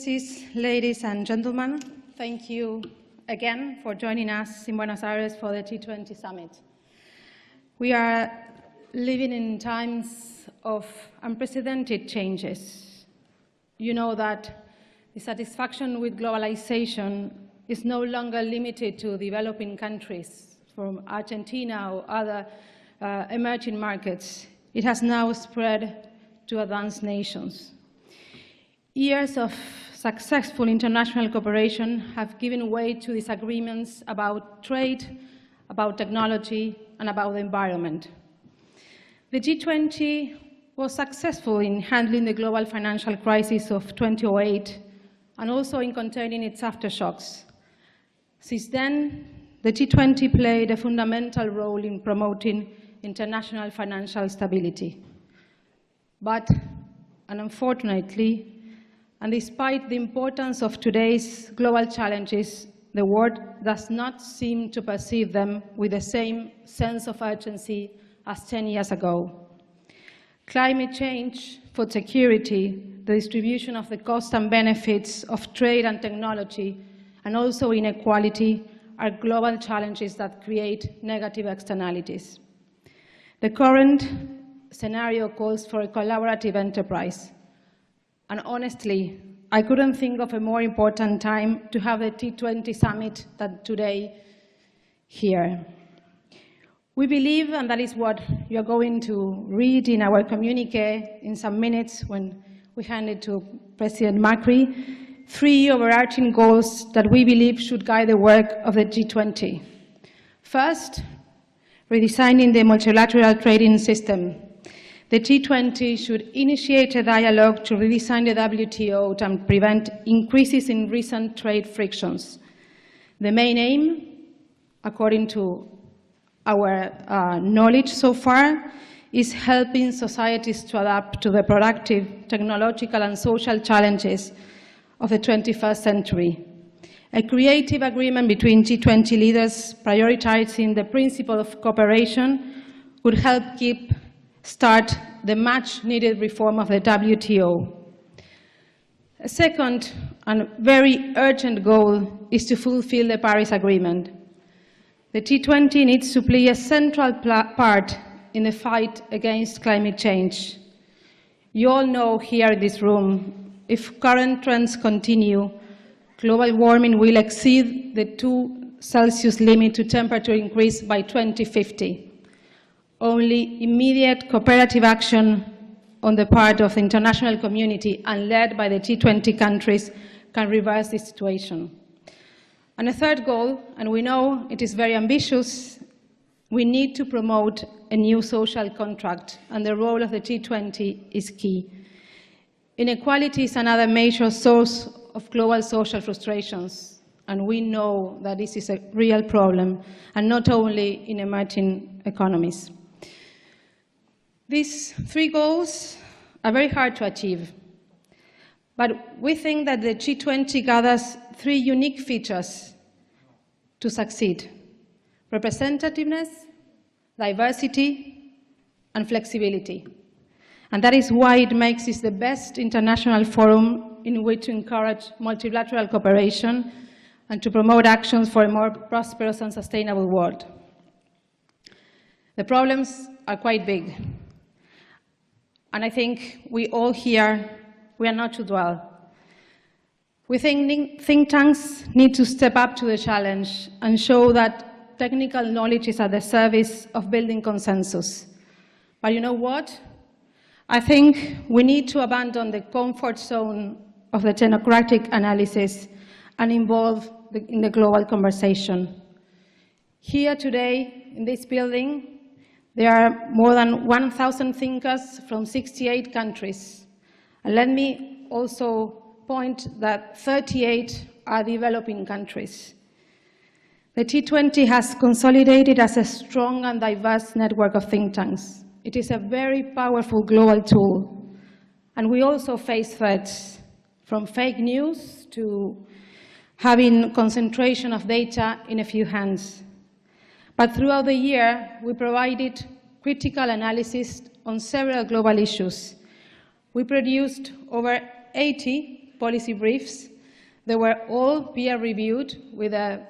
Ladies and gentlemen, thank you again for joining us in Buenos Aires for the G20 Summit. We are living in times of unprecedented changes. You know that the satisfaction with globalization is no longer limited to developing countries from Argentina or other emerging markets. It has now spread to advanced nations. Years of successful international cooperation have given way to disagreements about trade, about technology, and about the environment. The G20 was successful in handling the global financial crisis of 2008 and also in containing its aftershocks. Since then, the G20 played a fundamental role in promoting international financial stability. But, and unfortunately, and despite the importance of today's global challenges, the world does not seem to perceive them with the same sense of urgency as 10 years ago. Climate change, food security, the distribution of the costs and benefits of trade and technology, and also inequality are global challenges that create negative externalities. The current scenario calls for a collaborative enterprise. And honestly, I couldn't think of a more important time to have the G20 summit than today here. We believe, and that is what you're going to read in our communique in some minutes when we hand it to President Macri, 3 overarching goals that we believe should guide the work of the G20. First, redesigning the multilateral trading system. The G20 should initiate a dialogue to redesign the WTO and prevent increases in recent trade frictions. The main aim, according to our knowledge so far, is helping societies to adapt to the productive, technological, and social challenges of the 21st century. A creative agreement between G20 leaders prioritizing the principle of cooperation would help start the much-needed reform of the WTO. A second and very urgent goal is to fulfill the Paris Agreement. The G20 needs to play a central part in the fight against climate change. You all know here in this room, if current trends continue, global warming will exceed the 2 Celsius limit to temperature increase by 2050. Only immediate cooperative action on the part of the international community and led by the G20 countries can reverse this situation. And a third goal, and we know it is very ambitious, we need to promote a new social contract, and the role of the G20 is key. Inequality is another major source of global social frustrations, and we know that this is a real problem, and not only in emerging economies. These 3 goals are very hard to achieve, but we think that the G20 gathers 3 unique features to succeed: representativeness, diversity, and flexibility. And that is why it makes this the best international forum in which to encourage multilateral cooperation and to promote actions for a more prosperous and sustainable world. The problems are quite big. And I think we all here, we are not to dwell. We think think tanks need to step up to the challenge and show that technical knowledge is at the service of building consensus. But you know what? I think we need to abandon the comfort zone of the technocratic analysis and involve in the global conversation. Here today, in this building, there are more than 1,000 thinkers from 68 countries. And let me also point that 38 are developing countries. The G20 has consolidated as a strong and diverse network of think tanks. It is a very powerful global tool. And we also face threats, from fake news to having concentration of data in a few hands. But throughout the year, we provided critical analysis on several global issues. We produced over 80 policy briefs. They were all peer-reviewed with a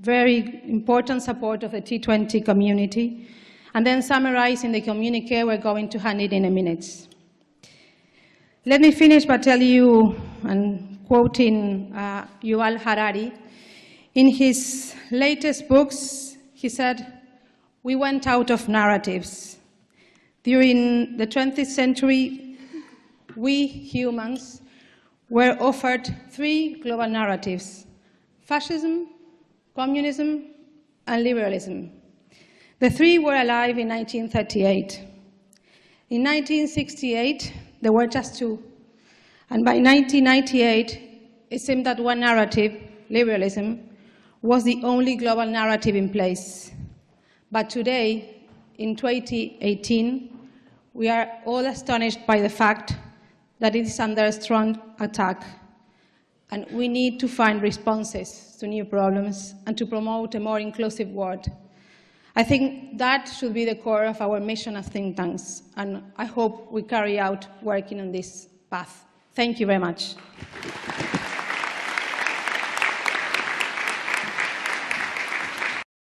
very important support of the T20 community, and then summarized in the communique we're going to hand it in a minute. Let me finish by telling you, and quoting Yuval Harari, in his latest books, he said, "We went out of narratives. During the 20th century, we humans were offered 3 global narratives: fascism, communism, and liberalism. The 3 were alive in 1938. In 1968, there were just 2. And by 1998, it seemed that one narrative, liberalism, was the only global narrative in place. But today, in 2018, we are all astonished by the fact that it is under strong attack. And we need to find responses to new problems and to promote a more inclusive world. I think that should be the core of our mission as think tanks, and I hope we carry out working on this path. Thank you very much.